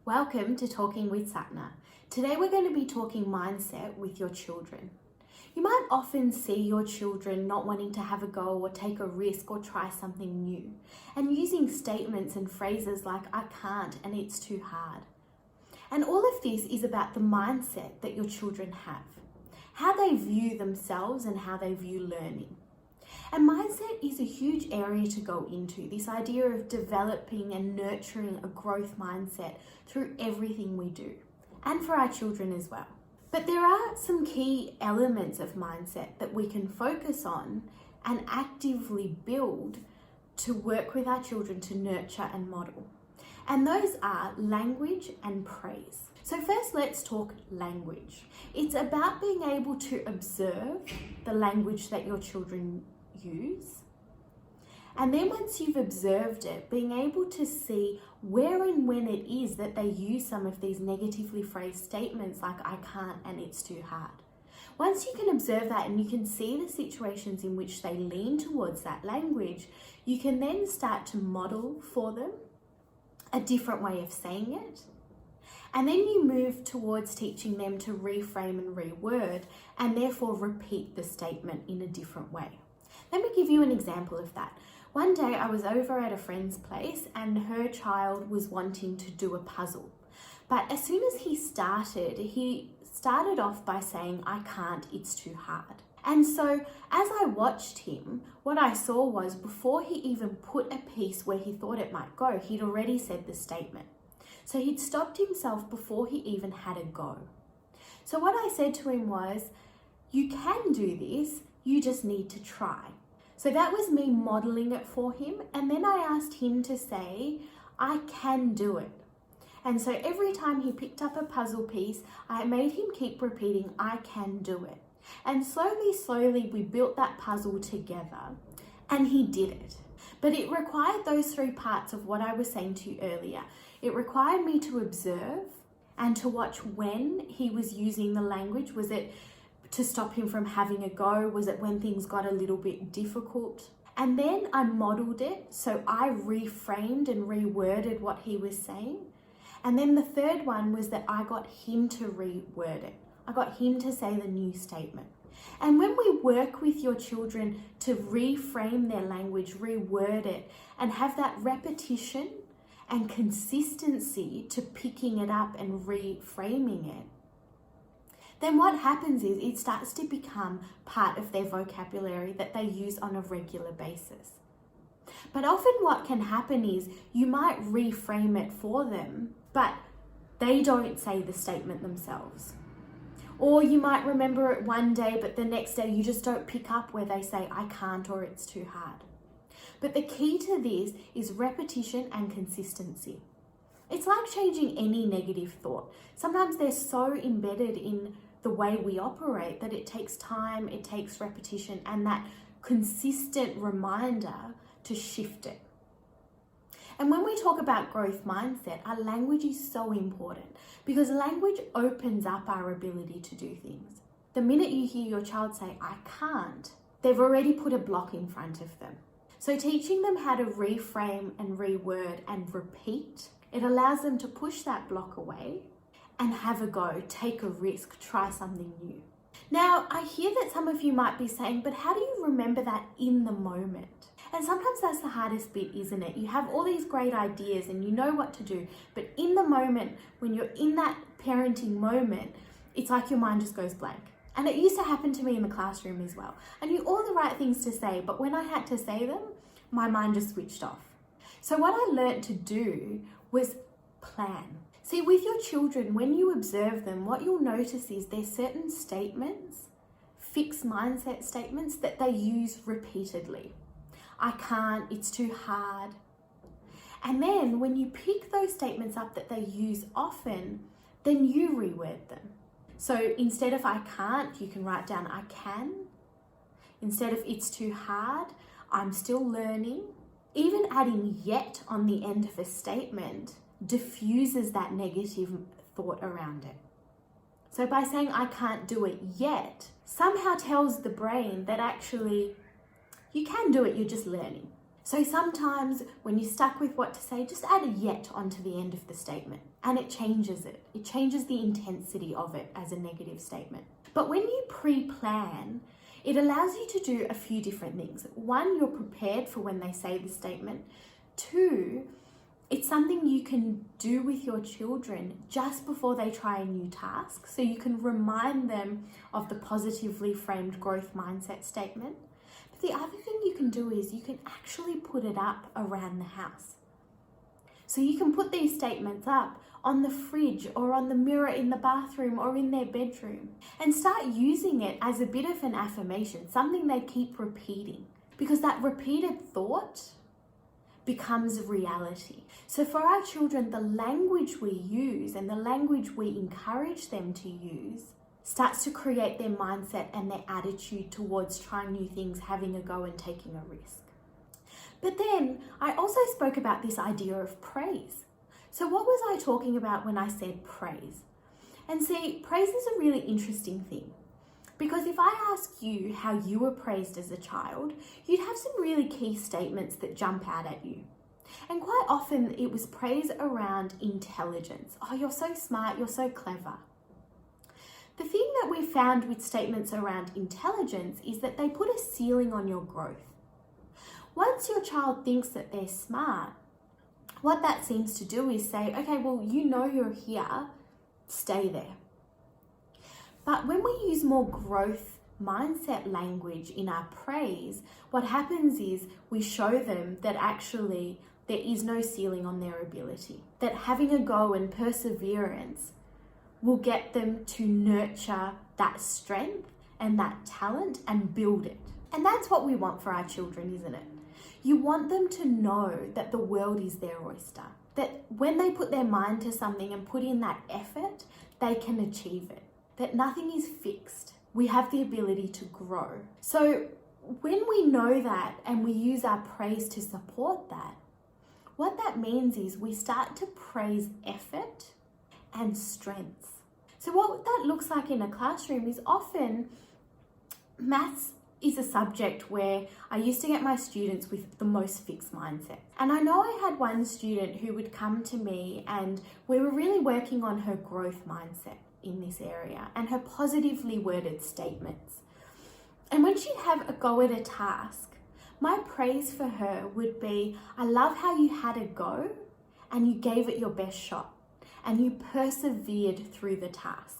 Welcome to Talking with Sapna. Today we're going to be talking mindset with your children. You might often see your children not wanting to have a go or take a risk or try something new, and using statements and phrases like "I can't" and "it's too hard." And all of this is about the mindset that your children have, how they view themselves and how they view learning. And mindset is a huge area to go into, this idea of developing and nurturing a growth mindset through everything we do, and for our children as well. But there are some key elements of mindset that we can focus on and actively build to work with our children to nurture and model. And those are language and praise. So first, let's talk language. It's about being able to observe the language that your children use. And then once you've observed it, being able to see where and when it is that they use some of these negatively phrased statements like "I can't" and "it's too hard." Once you can observe that and you can see the situations in which they lean towards that language, you can then start to model for them a different way of saying it. And then you move towards teaching them to reframe and reword and therefore repeat the statement in a different way. Let me give you an example of that. One day I was over at a friend's place and her child was wanting to do a puzzle. But as soon as he started off by saying "I can't, it's too hard." And so as I watched him, what I saw was before he even put a piece where he thought it might go, he'd already said the statement. So he'd stopped himself before he even had a go. So what I said to him was, "You can do this, you just need to try." So that was me modeling it for him. And then I asked him to say, "I can do it." And so every time he picked up a puzzle piece, I made him keep repeating, "I can do it." And slowly we built that puzzle together and he did it. But it required those three parts of what I was saying to you earlier. It required me to observe and to watch when he was using the language. Was it to stop him from having a go? Was it when things got a little bit difficult? And then I modeled it, so I reframed and reworded what he was saying. And then the third one was that I got him to reword it. I got him to say the new statement. And when we work with your children to reframe their language, reword it, and have that repetition and consistency to picking it up and reframing it, then what happens is it starts to become part of their vocabulary that they use on a regular basis. But often what can happen is you might reframe it for them, but they don't say the statement themselves. Or you might remember it one day, but the next day you just don't pick up where they say "I can't" or "it's too hard." But the key to this is repetition and consistency. It's like changing any negative thought. Sometimes they're so embedded in the way we operate that it takes time, it takes repetition, and that consistent reminder to shift it. And when we talk about growth mindset, our language is so important because language opens up our ability to do things. The minute you hear your child say "I can't," they've already put a block in front of them. So teaching them how to reframe and reword and repeat, it allows them to push that block away and have a go, take a risk, try something new. Now, I hear that some of you might be saying, "But how do you remember that in the moment?" And sometimes that's the hardest bit, isn't it? You have all these great ideas and you know what to do, but in the moment, when you're in that parenting moment, it's like your mind just goes blank. And it used to happen to me in the classroom as well. I knew all the right things to say, but when I had to say them, my mind just switched off. So what I learned to do was plan. See, with your children, when you observe them, what you'll notice is there's certain statements, fixed mindset statements that they use repeatedly. "I can't," "it's too hard." And then when you pick those statements up that they use often, then you reword them. So instead of "I can't," you can write down "I can." Instead of "it's too hard," "I'm still learning." Even adding "yet" on the end of a statement diffuses that negative thought around it. So by saying "I can't do it yet," somehow tells the brain that actually you can do it, you're just learning. So sometimes when you're stuck with what to say, just add a yet onto the end of the statement and it changes it. It changes the intensity of it as a negative statement. But when you pre-plan, it allows you to do a few different things. One, you're prepared for when they say the statement. Two, it's something you can do with your children just before they try a new task. So you can remind them of the positively framed growth mindset statement. But the other thing you can do is you can actually put it up around the house. So you can put these statements up on the fridge or on the mirror in the bathroom or in their bedroom and start using it as a bit of an affirmation, something they keep repeating, because that repeated thought becomes reality. So for our children, the language we use and the language we encourage them to use starts to create their mindset and their attitude towards trying new things, having a go and taking a risk. But then I also spoke about this idea of praise. So what was I talking about when I said praise? And see, praise is a really interesting thing. Because if I ask you how you were praised as a child, you'd have some really key statements that jump out at you. And quite often it was praise around intelligence. Oh, you're so smart, you're so clever. The thing that we found with statements around intelligence is that they put a ceiling on your growth. Once your child thinks that they're smart, what that seems to do is say, okay, well, you know you're here, stay there. But when we use more growth mindset language in our praise, what happens is we show them that actually there is no ceiling on their ability, that having a go and perseverance will get them to nurture that strength and that talent and build it. And that's what we want for our children, isn't it? You want them to know that the world is their oyster, that when they put their mind to something and put in that effort, they can achieve it, that nothing is fixed. We have the ability to grow. So when we know that and we use our praise to support that, what that means is we start to praise effort and strengths. So what that looks like in a classroom is often maths is a subject where I used to get my students with the most fixed mindset. And I know I had one student who would come to me and we were really working on her growth mindset in this area and her positively worded statements. And when she'd have a go at a task, my praise for her would be, I love how you had a go and you gave it your best shot and you persevered through the task.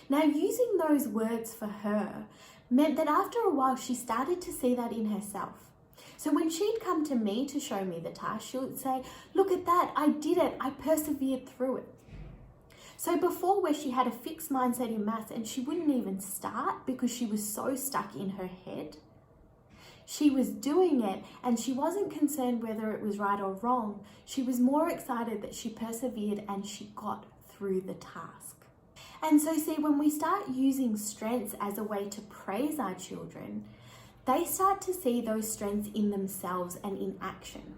Now, using those words for her meant that after a while she started to see that in herself. So when she'd come to me to show me the task, she would say, look at that, I did it, I persevered through it. So before, where she had a fixed mindset in maths and she wouldn't even start because she was so stuck in her head, she was doing it and she wasn't concerned whether it was right or wrong. She was more excited that she persevered and she got through the task. And so see, when we start using strengths as a way to praise our children, they start to see those strengths in themselves and in action.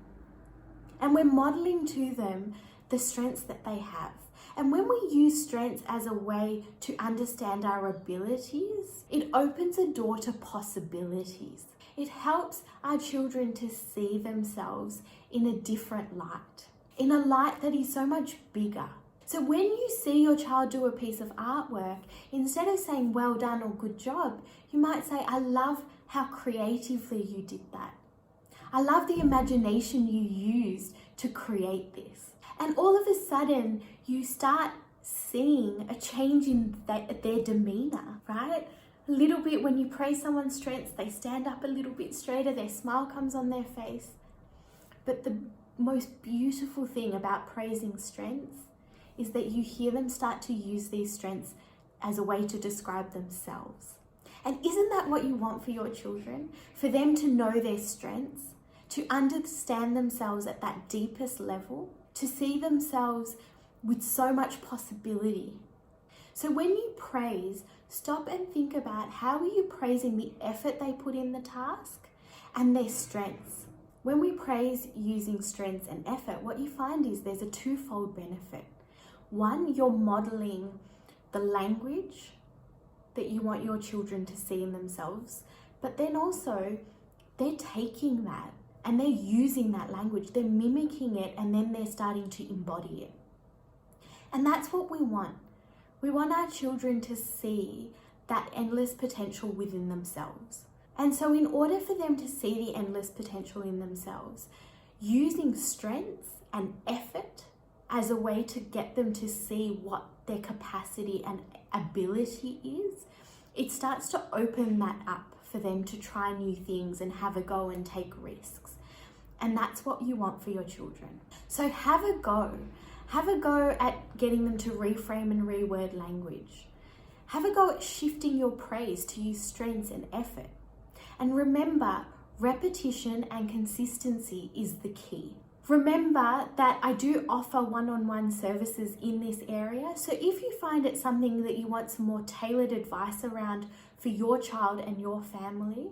And we're modeling to them the strengths that they have. And when we use strengths as a way to understand our abilities, it opens a door to possibilities. It helps our children to see themselves in a different light, in a light that is so much bigger. So when you see your child do a piece of artwork, instead of saying well done or good job, you might say, I love how creatively you did that. I love the imagination you used to create this. And all of a sudden, you start seeing a change in their demeanor, right? A little bit when you praise someone's strengths, they stand up a little bit straighter, their smile comes on their face. But the most beautiful thing about praising strengths is that you hear them start to use these strengths as a way to describe themselves. And isn't that what you want for your children? For them to know their strengths, to understand themselves at that deepest level, to see themselves with so much possibility. So when you praise, stop and think about how are you praising the effort they put in the task and their strengths. When we praise using strengths and effort, what you find is there's a twofold benefit. One, you're modeling the language that you want your children to see in themselves, but then also they're taking that and they're using that language, they're mimicking it, and then they're starting to embody it. And that's what we want. We want our children to see that endless potential within themselves. And so in order for them to see the endless potential in themselves, using strength and effort as a way to get them to see what their capacity and ability is, it starts to open that up for them to try new things and have a go and take risks. And that's what you want for your children. So have a go. Have a go at getting them to reframe and reword language. Have a go at shifting your praise to use strengths and effort. And remember, repetition and consistency is the key. Remember that I do offer one-on-one services in this area. So if you find it something that you want some more tailored advice around for your child and your family,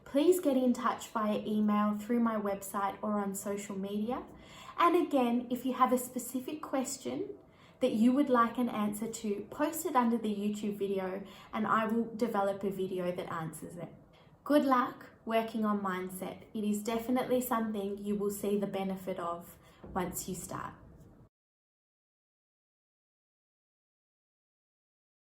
please get in touch via email, through my website, or on social media. And again, if you have a specific question that you would like an answer to, post it under the YouTube video and I will develop a video that answers it. Good luck working on mindset. It is definitely something you will see the benefit of once you start.